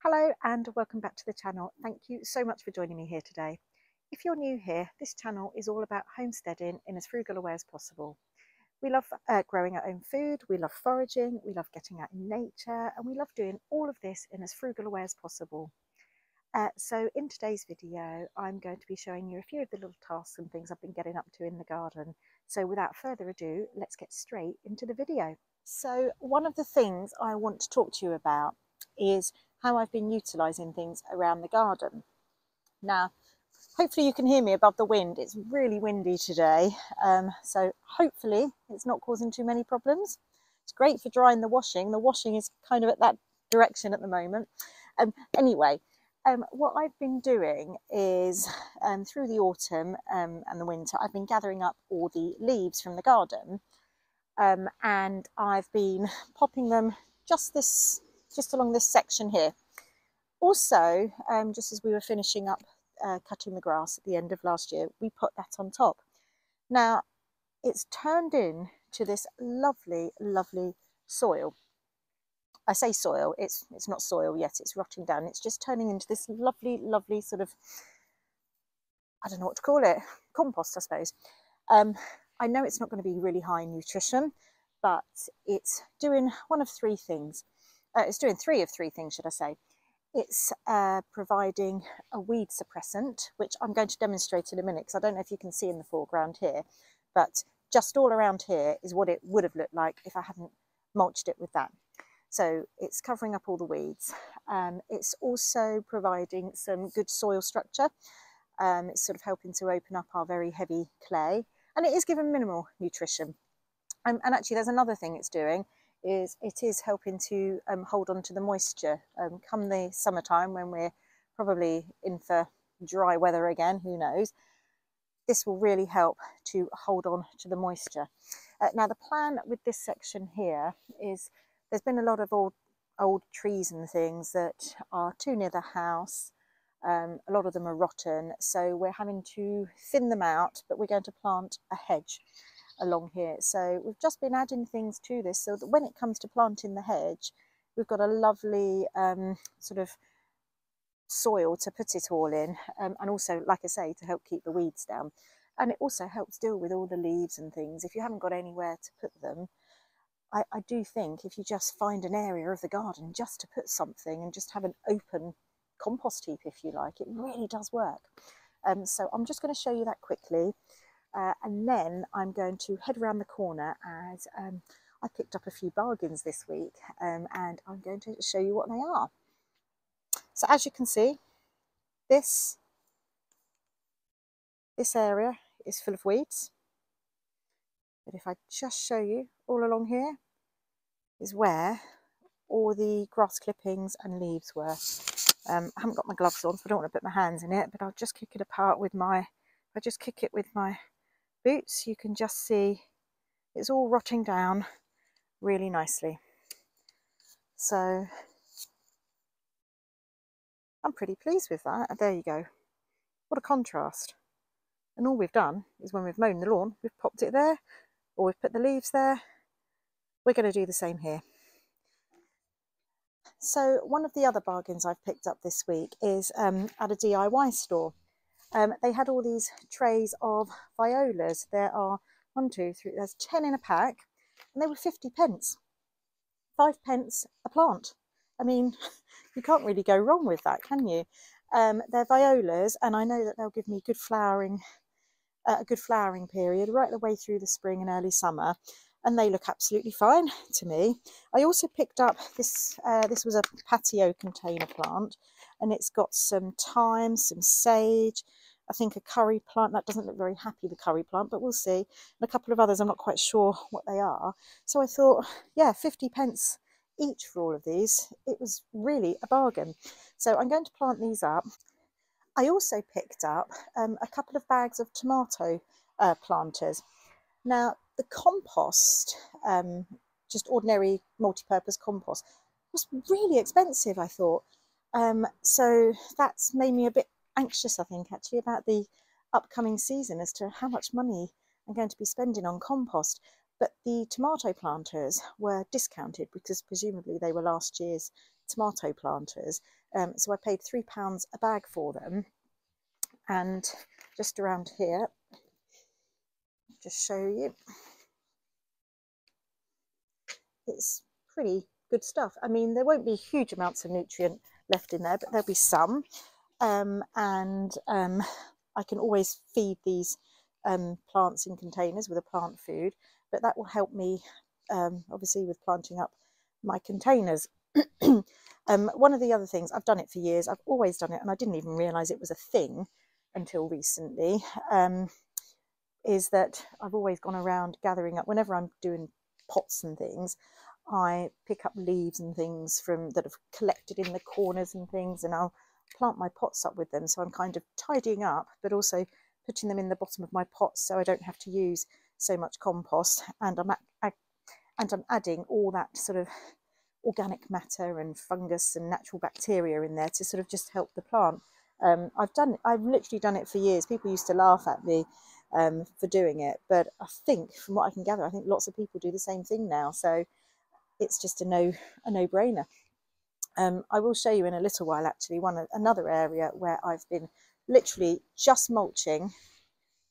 Hello and welcome back to the channel. Thank you so much for joining me here today. If you're new here, this channel is all about homesteading in as frugal a way as possible. We love growing our own food, we love foraging, we love getting out in nature, and we love doing all of this in as frugal a way as possible. So in today's video, I'm going to be showing you a few of the little tasks and things I've been getting up to in the garden. So without further ado, let's get straight into the video. So one of the things I want to talk to you about is how I've been utilising things around the garden. Now, hopefully you can hear me above the wind. It's really windy today, so hopefully it's not causing too many problems. It's great for drying the washing. The washing is kind of at that direction at the moment. Anyway, what I've been doing is through the autumn and the winter, I've been gathering up all the leaves from the garden, and I've been popping them just along this section here. Also, just as we were finishing up cutting the grass at the end of last year, we put that on top. Now, it's turned into this lovely, lovely soil. I say soil, it's not soil yet, it's rotting down. It's just turning into this lovely, lovely sort of, I don't know what to call it, compost, I suppose. I know it's not going to be really high in nutrition, but it's doing one of three things. It's doing three of three things, should I say. It's providing a weed suppressant, which I'm going to demonstrate in a minute, because I don't know if you can see in the foreground here, but just all around here is what it would have looked like if I hadn't mulched it with that. So it's covering up all the weeds. It's also providing some good soil structure. It's sort of helping to open up our very heavy clay, and it is giving minimal nutrition. And actually there's another thing it's doing, is it is helping to hold on to the moisture come the summertime, when we're probably in for dry weather again, who knows. This will really help to hold on to the moisture. Now the plan with this section here is, there's been a lot of old trees and things that are too near the house. A lot of them are rotten, so we're having to thin them out, but we're going to plant a hedge along here. So we've just been adding things to this so that when it comes to planting the hedge, we've got a lovely sort of soil to put it all in, and also, like I say, to help keep the weeds down. And it also helps deal with all the leaves and things. If you haven't got anywhere to put them, I do think if you just find an area of the garden just to put something and just have an open compost heap, if you like, it really does work. So I'm just going to show you that quickly. And then I'm going to head around the corner, as I picked up a few bargains this week, and I'm going to show you what they are. So as you can see, this area is full of weeds. But if I just show you, all along here is where all the grass clippings and leaves were. I haven't got my gloves on, so I don't want to put my hands in it, but I'll just kick it apart with my, if I just kick it with my boots, you can just see it's all rotting down really nicely. So I'm pretty pleased with that. There you go. What a contrast. And all we've done is, when we've mown the lawn, we've popped it there, or we've put the leaves there. We're going to do the same here. So one of the other bargains I've picked up this week is at a DIY store. They had all these trays of violas. There are 1, 2, 3, there's 10 in a pack, and they were 50p. 5p a plant. I mean, you can't really go wrong with that, can you? They're violas, and I know that they'll give me good flowering, a good flowering period right the way through the spring and early summer, and they look absolutely fine to me. I also picked up this, this was a patio container plant, and it's got some thyme, some sage, I think a curry plant. That doesn't look very happy, the curry plant, but we'll see. And a couple of others, I'm not quite sure what they are. So I thought, yeah, 50p each for all of these. It was really a bargain. So I'm going to plant these up. I also picked up a couple of bags of tomato planters. Now, the compost, just ordinary multi-purpose compost, was really expensive, I thought. So that's made me a bit anxious, I think, actually, about the upcoming season as to how much money I'm going to be spending on compost. But the tomato planters were discounted because presumably they were last year's tomato planters. So I paid £3 a bag for them. And just around here, just show you, it's pretty good stuff. I mean, there won't be huge amounts of nutrient left in there, but there'll be some. I can always feed these plants in containers with a plant food, but that will help me obviously with planting up my containers. One of the other things, I've done it for years, I've always done it, and I didn't even realise it was a thing until recently, is that I've always gone around gathering up, whenever I'm doing pots and things, I pick up leaves and things from that have collected in the corners and things, and I'll plant my pots up with them. So I'm kind of tidying up, but also putting them in the bottom of my pots so I don't have to use so much compost, and I'm adding all that sort of organic matter and fungus and natural bacteria in there to sort of just help the plant. I've literally done it for years. People used to laugh at me for doing it, but I think from what I can gather, I think lots of people do the same thing now, so it's just a no-brainer. I will show you in a little while actually another area where I've been literally just mulching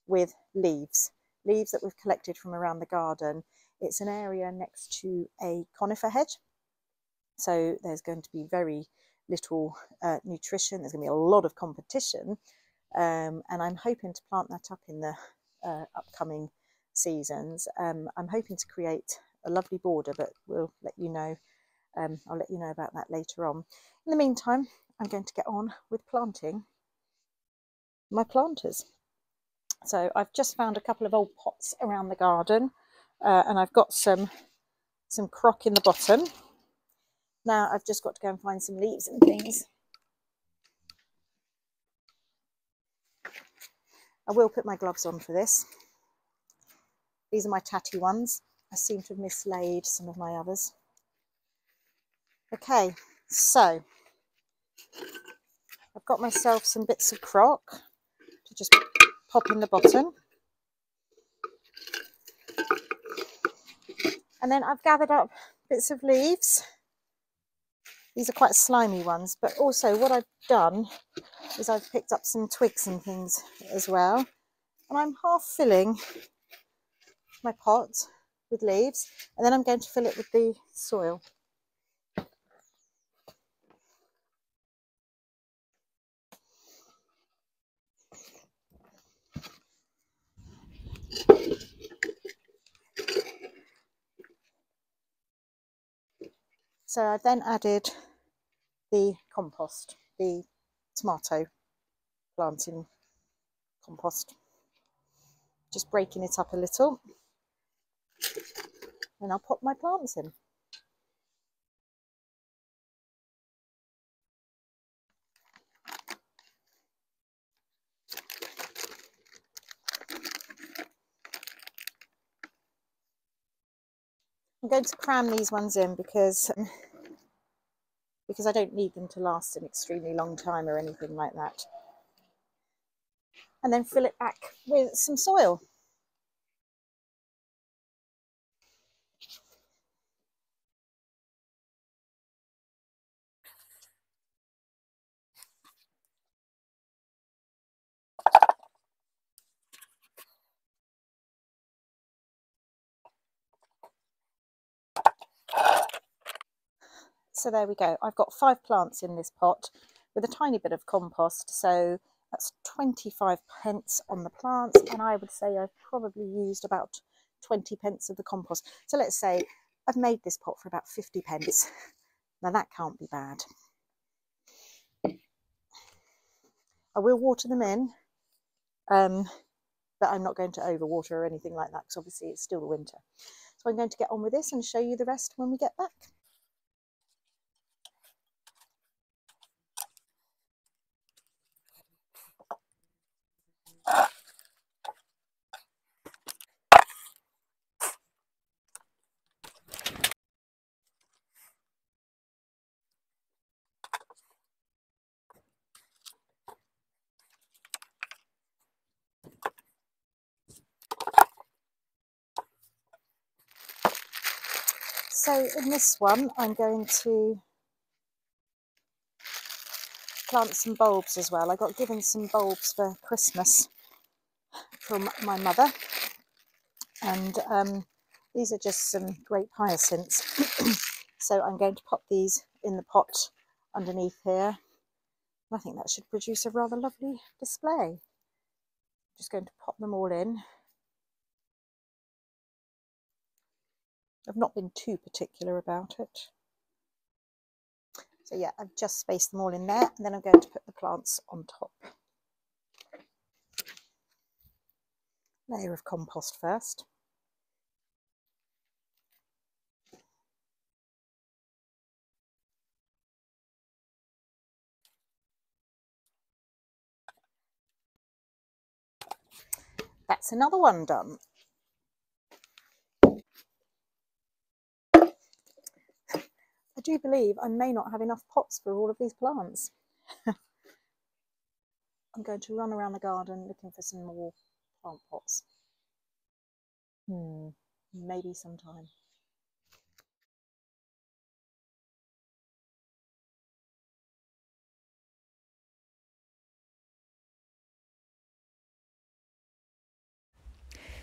with leaves that we've collected from around the garden. It's an area next to a conifer hedge, so there's going to be very little nutrition. There's going to be a lot of competition, and I'm hoping to plant that up in the upcoming seasons. I'm hoping to create a lovely border, but we'll let you know. I'll let you know about that later on. In the meantime, I'm going to get on with planting my planters. So I've just found a couple of old pots around the garden, and I've got some crock in the bottom. Now I've just got to go and find some leaves and things. I will put my gloves on for this. These are my tatty ones. I seem to have mislaid some of my others. Okay, so I've got myself some bits of crock to just pop in the bottom. And then I've gathered up bits of leaves. These are quite slimy ones, but also what I've done is I've picked up some twigs and things as well. And I'm half filling my pot with leaves, and then I'm going to fill it with the soil. So I've then added the compost, the tomato planting compost, just breaking it up a little, and I'll pop my plants in. I'm going to cram these ones in because I don't need them to last an extremely long time or anything like that. And then fill it back with some soil. So there we go. I've got 5 plants in this pot with a tiny bit of compost. So that's 25p on the plants. And I would say I've probably used about 20p of the compost. So let's say I've made this pot for about 50p. Now that can't be bad. I will water them in, but I'm not going to overwater or anything like that because obviously it's still the winter. So I'm going to get on with this and show you the rest when we get back. So in this one, I'm going to plant some bulbs as well. I got given some bulbs for Christmas from my mother, and these are just some grape hyacinths. So I'm going to pop these in the pot underneath here. I think that should produce a rather lovely display. Just going to pop them all in. I've not been too particular about it. So yeah, I've just spaced them all in there, and then I'm going to put the plants on top. Layer of compost first. That's another one done. I do believe I may not have enough pots for all of these plants. I'm going to run around the garden looking for some more plant pots. Maybe sometime.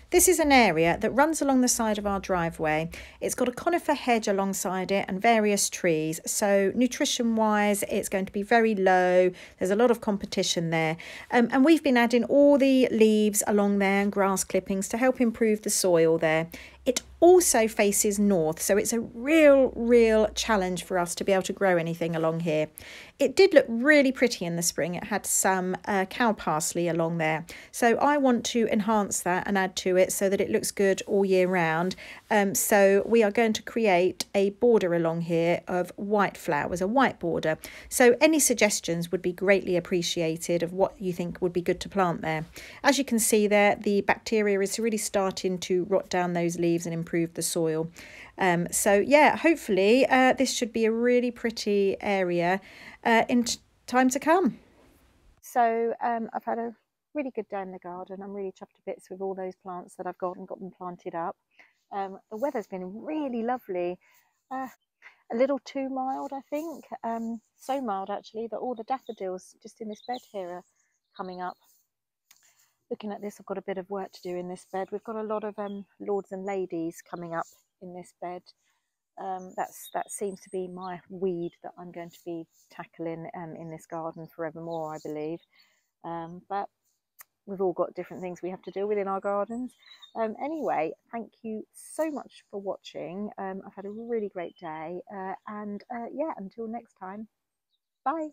This is an area that runs along the side of our driveway. It's got a conifer hedge alongside it and various trees. So nutrition wise, it's going to be very low. There's a lot of competition there. And we've been adding all the leaves along there and grass clippings to help improve the soil there. It also faces north, so it's a real challenge for us to be able to grow anything along here. It did look really pretty in the spring. It had some cow parsley along there. So I want to enhance that and add to it so that it looks good all year round. So we are going to create a border along here of white flowers, a white border. So any suggestions would be greatly appreciated of what you think would be good to plant there. As you can see there, the bacteria is really starting to rot down those leaves and improve the soil. So yeah, hopefully this should be a really pretty area in time to come. So I've had a really good day in the garden. I'm really chuffed to bits with all those plants that I've got and got them planted up. The weather's been really lovely. A little too mild, I think. So mild actually that all the daffodils just in this bed here are coming up. Looking at this, I've got a bit of work to do in this bed. We've got a lot of lords and ladies coming up in this bed. That seems to be my weed that I'm going to be tackling in this garden forevermore, I believe. But we've all got different things we have to deal with in our gardens. Anyway, thank you so much for watching. I've had a really great day, and yeah, until next time, bye.